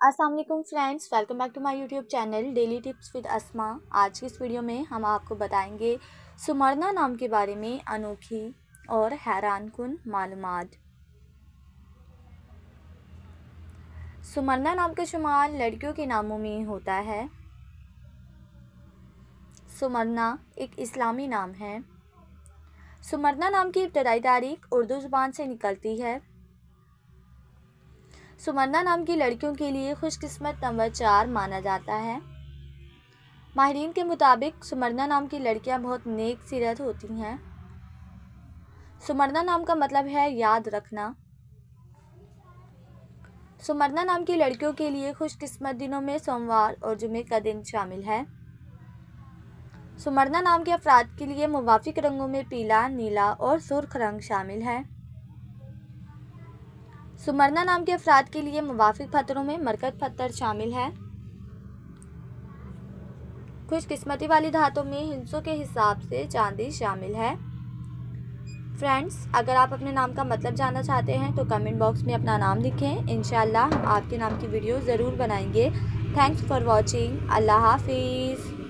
अस्सलाम वालेकुम friends, welcome back to my YouTube channel daily tips with Asma. आज की इस वीडियो में हम आपको बताएंगे सुमरना नाम के बारे में अनोखी और हैरानकुन मालूमात। सुमरना नाम का शुमार लड़कियों के नामों में होता है। सुमरना एक इस्लामी नाम है। सुमरना नाम की इब्तदाई तारीख उर्दू ज़ुबान से निकलती है। सुमरना नाम की लड़कियों के लिए खुशकिस्मत नंबर 4 माना जाता है। माहिरीन के मुताबिक सुमरना नाम की लड़कियां बहुत नेक सीरत होती हैं। सुमरना नाम का मतलब है याद रखना। सुमरना नाम की लड़कियों के लिए खुशकिस्मत दिनों में सोमवार और जुमे का दिन शामिल है। सुमरना नाम के अफराद के लिए मुवाफिक रंगों में पीला, नीला और सुर्ख रंग शामिल है। सुमरना नाम के अफराद के लिए मुवाफिक पत्थरों में मरकत पत्थर शामिल है। खुशकिस्मती वाली धातों में हिंसों के हिसाब से चांदी शामिल है। फ्रेंड्स, अगर आप अपने नाम का मतलब जानना चाहते हैं तो कमेंट बॉक्स में अपना नाम लिखें। इंशाल्लाह हम आपके नाम की वीडियो ज़रूर बनाएंगे। Thanks for watching. अल्लाह हाफिज़।